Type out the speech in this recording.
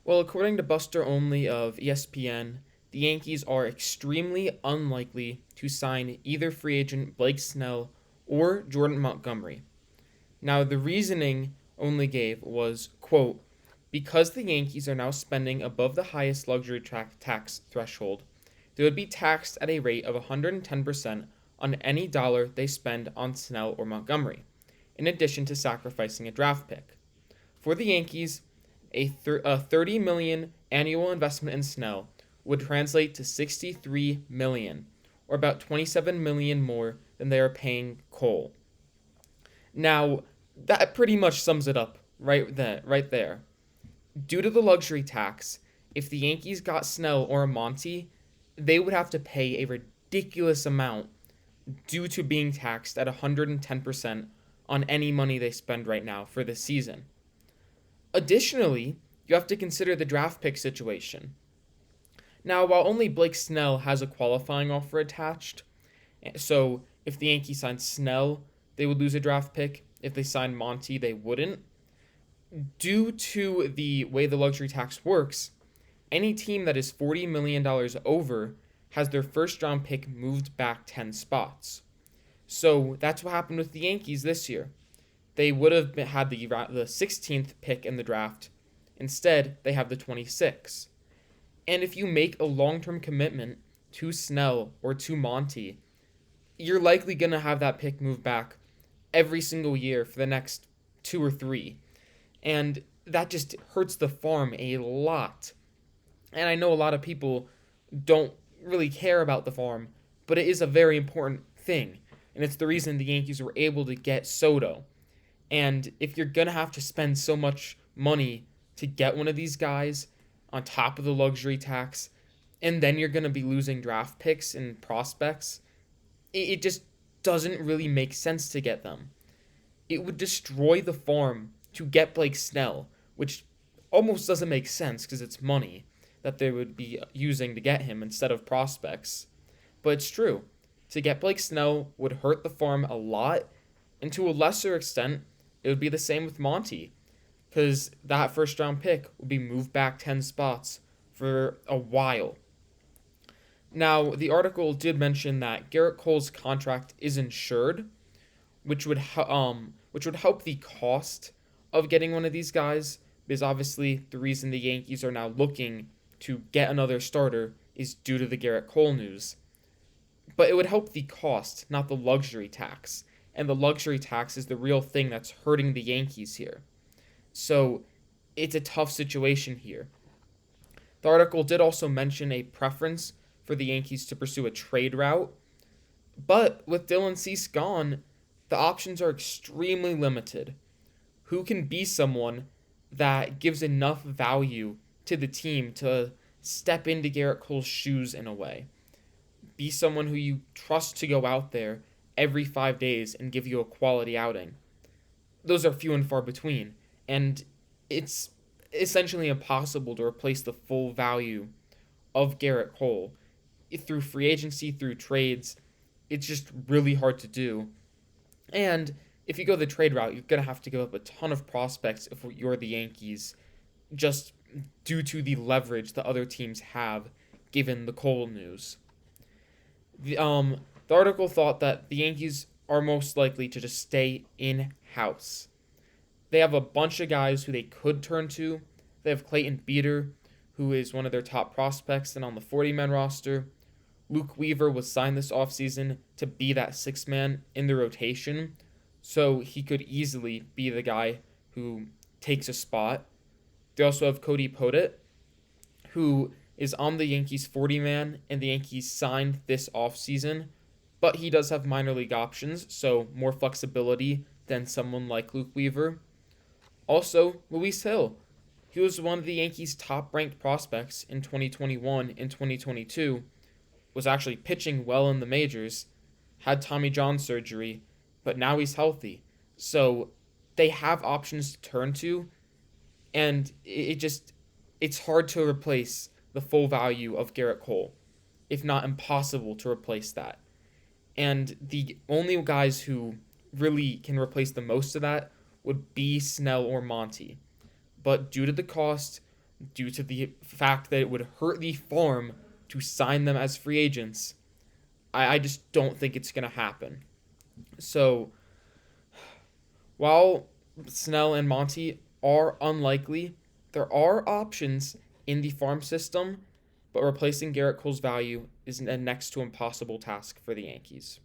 Well, according to Buster Only of ESPN, the Yankees are extremely unlikely to sign either free agent Blake Snell or Jordan Montgomery. Now, the reasoning Only gave was, quote, because the Yankees are now spending above the highest luxury tax threshold, they would be taxed at a rate of 110% on any dollar they spend on Snell or Montgomery, in addition to sacrificing a draft pick. For the Yankees, a 30 million annual investment in Snell would translate to 63 million, or about 27 million more than they are paying Cole. Now, that pretty much sums it up right there. Due to the luxury tax, if the Yankees got Snell or Monty, they would have to pay a ridiculous amount due to being taxed at 110% on any money they spend right now for this season. Additionally, you have to consider the draft pick situation. Now, while only Blake Snell has a qualifying offer attached, so if the Yankees signed Snell, they would lose a draft pick. If they signed Monty, they wouldn't. Due to the way the luxury tax works, any team that is $40 million over has their first round pick moved back 10 spots. So that's what happened with the Yankees this year. They would have had the 16th pick in the draft. Instead, they have the 26th. And if you make a long-term commitment to Snell or to Monty, you're likely going to have that pick move back every single year for the next 2 or 3. And that just hurts the farm a lot. And I know a lot of people don't really care about the farm, but it is a very important thing. And it's the reason the Yankees were able to get Soto. And if you're going to have to spend so much money to get one of these guys on top of the luxury tax, and then you're going to be losing draft picks and prospects, it just doesn't really make sense to get them. It would destroy the farm to get Blake Snell, which almost doesn't make sense because it's money that they would be using to get him instead of prospects. But it's true. To get Blake Snell would hurt the farm a lot, and to a lesser extent, it would be the same with Monty, because that first round pick will be moved back 10 spots for a while. Now, the article did mention that Gerrit Cole's contract is insured, which would help the cost of getting one of these guys, because obviously the reason the Yankees are now looking to get another starter is due to the Gerrit Cole news. But it would help the cost, not the luxury tax. And the luxury tax is the real thing that's hurting the Yankees here. So it's a tough situation here. The article did also mention a preference for the Yankees to pursue a trade route. But with Dylan Cease gone, the options are extremely limited. Who can be someone that gives enough value to the team to step into Gerrit Cole's shoes in a way? Be someone who you trust to go out there every 5 days and give you a quality outing. Those are few and far between, and it's essentially impossible to replace the full value of Gerrit Cole through free agency, through trades. It's just really hard to do. And if you go the trade route, you're going to have to give up a ton of prospects if you're the Yankees, just due to the leverage the other teams have given the Cole news. The article thought that the Yankees are most likely to just stay in-house. They have a bunch of guys who they could turn to. They have Clayton Beeter, who is one of their top prospects and on the 40-man roster. Luke Weaver was signed this offseason to be that six-man in the rotation, so he could easily be the guy who takes a spot. They also have Cody Podet, who is on the Yankees 40-man, and the Yankees signed this offseason, but he does have minor league options, so more flexibility than someone like Luke Weaver. Also, Luis Hill. He was one of the Yankees' top-ranked prospects in 2021 and 2022, was actually pitching well in the majors, had Tommy John surgery, but now he's healthy. So they have options to turn to, and it's hard to replace the full value of Gerrit Cole, if not impossible to replace that. And the only guys who really can replace the most of that would be Snell or Monty. But due to the cost, due to the fact that it would hurt the farm to sign them as free agents. I just don't think it's going to happen. So while Snell and Monty are unlikely, there are options in the farm system, but replacing Gerrit Cole's value is a next to impossible task for the Yankees.